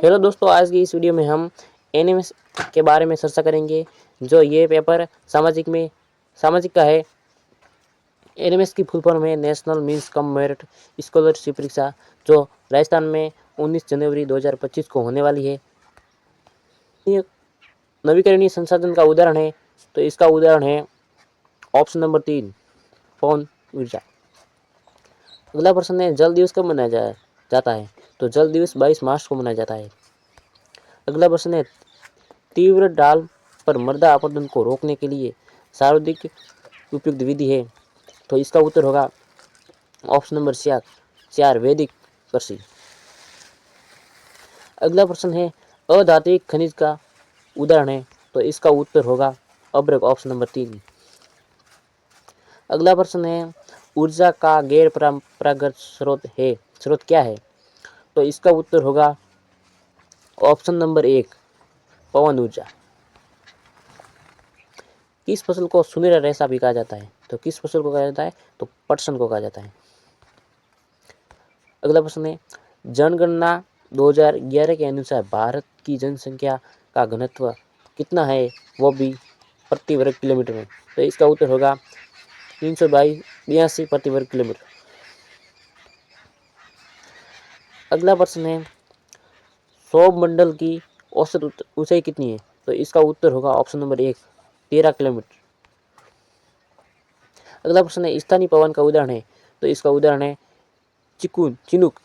Hello दोस्तों, आज की इस वीडियो में हम एनिमेस के बारे में चर्चा करेंगे। जो ये पेपर सामाजिक का है। एनिमेस की फुल फॉर्म है national means cum merit scholarship परीक्षा, जो राजस्थान में 19 जनवरी 2025 को होने वाली है। ये नवीकरणीय संसाधन का उदाहरण है, तो इसका उदाहरण है ऑप्शन नंबर 3, पवन ऊर्जा। अगला प्रश्न है, जल दिवस कब मनाया जाता है? तो जल दिवस 22 मार्च को मनाया जाता है। अगला प्रश्न है, तीव्र ढाल पर मृदा अपरदन को रोकने के लिए सर्वाधिक उपयुक्त विधि है? तो इसका उत्तर होगा ऑप्शन नंबर 4, वैदिक कृषि। अगला प्रश्न है, अधात्विक खनिज का उदाहरण है? तो इसका उत्तर होगा अभ्रक, ऑप्शन नंबर 3। अगला प्रश्न है, ऊर्जा का गैर परंपरागत स्रोत क्या है? तो इसका उत्तर होगा ऑप्शन नंबर 1, पवन ऊर्जा। किस फसल को सुनहरा रेशा भी कहा जाता है? तो किस फसल को कहा जाता है? तो पटसन को कहा जाता है। अगला प्रश्न है, जनगणना 2011 के अनुसार भारत की जनसंख्या का घनत्व कितना है, वो भी प्रति वर्ग किलोमीटर में? तो इसका उत्तर होगा 382 प्रति वर्ग किलोमीटर। अगला प्रश्न है, सौरमंडल की औसत ऊंचाई कितनी है? तो इसका उत्तर होगा ऑप्शन नंबर 1, 13 किलोमीटर। अगला प्रश्न है, स्थानीय पवन का उदाहरण है? तो इसका उदाहरण है चिनूक।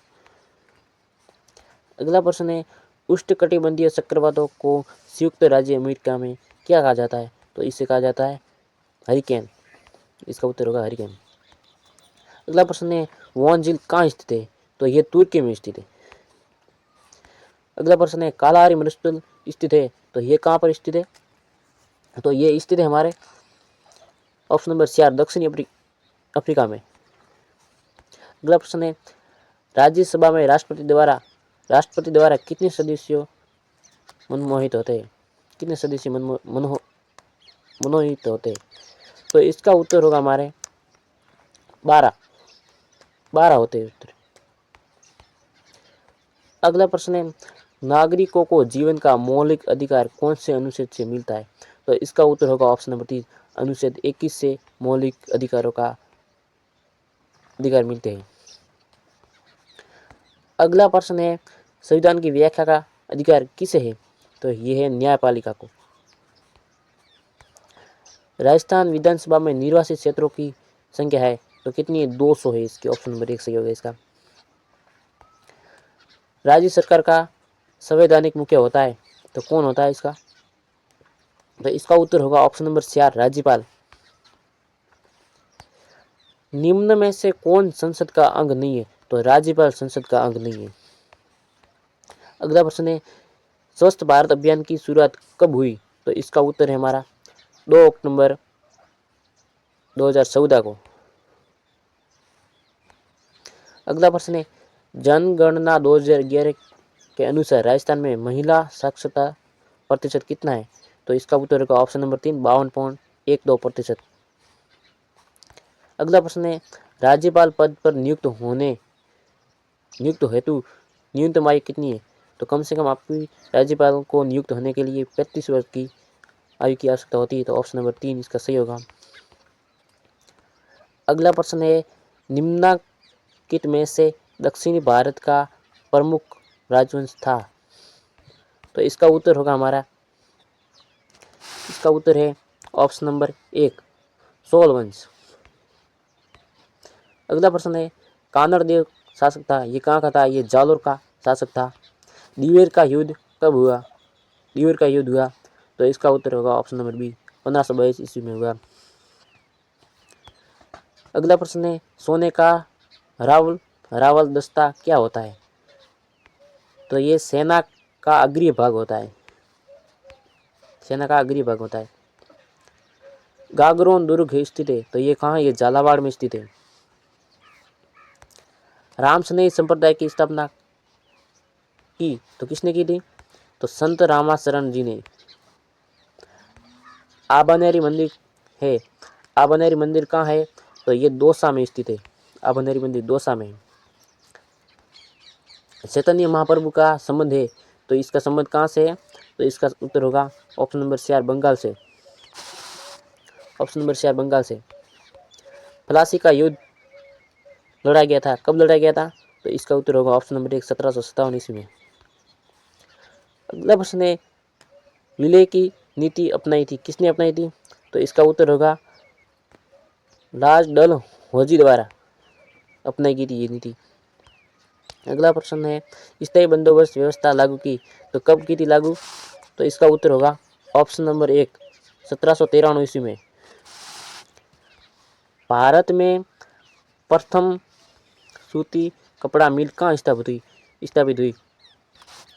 अगला प्रश्न है, उष्णकटिबंधीय चक्रवातों को संयुक्त राज्य अमेरिका में क्या कहा जाता है? तो इसे कहा जाता है हरिकेन। इसका उत्तर होगा हरिकेन। अगला प्रश्न है, वॉन झील कहाँ स्थित है? तो यह तुर्की में स्थित है। अगला प्रश्न है, कालाहारी मरुस्थल स्थित है? तो यह कहाँ पर स्थित है? तो यह स्थित है हमारे ऑप्शन नंबर 4, दक्षिणी अफ्रीका में। अगला प्रश्न है, राज्यसभा में राष्ट्रपति द्वारा कितने सदस्यों मनमोहित होते हैं? कितने सदस्य मनोहित होते हैं? तो इसका उत्तर होगा हमारे 12 होते हैं उत्तर। अगला प्रश्न है, नागरिकों को जीवन का मौलिक अधिकार कौन से अनुच्छेद से मिलता है? तो इसका उत्तर होगा ऑप्शन नंबर 3, अनुच्छेद 21 से मौलिक अधिकारों का अधिकार मिलते हैं। अगला प्रश्न है, संविधान की व्याख्या का अधिकार किसे है? तो यह है न्यायपालिका को। राजस्थान विधानसभा में निर्वाचित क्षेत्रों की संख्या है? तो कितनी है? 200 है। इसकी ऑप्शन नंबर 1 सही होगा इसका। राज्य सरकार का संवैधानिक मुखिया होता है? तो कौन होता है इसका? तो इसका उत्तर होगा ऑप्शन नंबर 4, राज्यपाल। निम्न में से कौन संसद का अंग नहीं है? तो राज्यपाल संसद का अंग नहीं है। अगला प्रश्न है, स्वस्थ भारत अभियान की शुरुआत कब हुई? तो इसका उत्तर है हमारा 2 अक्टूबर 2014 को। अगला प्रश्न है, जनगणना 2011 के अनुसार राजस्थान में महिला साक्षरता प्रतिशत कितना है? तो इसका उत्तर होगा ऑप्शन नंबर 3, 52.12%। अगला प्रश्न है, राज्यपाल पद पर नियुक्त हेतु न्यूनतम आयु कितनी है? तो कम से कम आपकी राज्यपाल को नियुक्त होने के लिए 35 वर्ष की आयु की आवश्यकता होती है। तो ऑप्शन नंबर 3 इसका सही होगा। अगला प्रश्न है, निम्नलिखित में से दक्षिणी भारत का प्रमुख राजवंश था? तो इसका उत्तर है ऑप्शन नंबर 1, सोल वंश। अगला प्रश्न है, कानड़ देव शासक था, ये कहाँ का था? ये जालोर का शासक था। दिवेर का युद्ध कब हुआ? दिवेर का युद्ध हुआ, तो इसका उत्तर होगा ऑप्शन नंबर बी, 1522 ईस्वी में हुआ। अगला प्रश्न है, सोने का हरावल दस्ता क्या होता है? तो ये सेना का अग्रीय भाग होता है। गागरोन दुर्ग स्थित है, तो ये कहाँ? ये झालावाड़ में स्थित है। रामसनेही संप्रदाय की स्थापना की तो किसने की थी? तो संत रामाशरण जी ने। आबनेरी मंदिर है, आबनेरी मंदिर कहाँ है? तो ये दौसा में स्थित है। आबनेरी मंदिर दौसा में। चैतन्य महाप्रभु का संबंध है, तो इसका संबंध कहाँ से है? तो इसका उत्तर होगा ऑप्शन नंबर 4 बंगाल से। ऑप्शन नंबर 4 बंगाल से। प्लासी का युद्ध लड़ा गया था, कब लड़ा गया था? तो इसका उत्तर होगा ऑप्शन नंबर 1 1757 ईस्वी में। अगला प्रश्न है, विलय की नीति अपनाई थी, किसने अपनाई थी? तो इसका उत्तर होगा लॉर्ड डलहौजी द्वारा अपनाई गई थी ये नीति। अगला प्रश्न है, स्थायी बंदोबस्त व्यवस्था लागू की, तो कब की थी लागू? तो इसका उत्तर होगा ऑप्शन नंबर 1 1793 ईस्वी में। भारत में प्रथम सूती कपड़ा मिल कहाँ स्थापित हुई?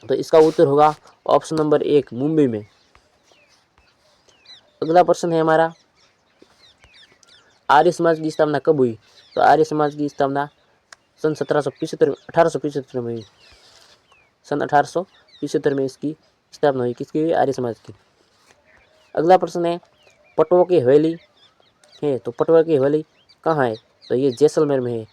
तो इसका उत्तर होगा ऑप्शन नंबर 1 मुंबई में। अगला प्रश्न है हमारा, आर्य समाज की स्थापना कब हुई? तो आर्य समाज की स्थापना सन 1875 में हुई। सन 1875 में इसकी स्थापना हुई। किसकी हुई? आर्य समाज की। अगला प्रश्न है, पटवा की हवेली है, तो पटवा की हवेली कहाँ है? तो ये जैसलमेर में है।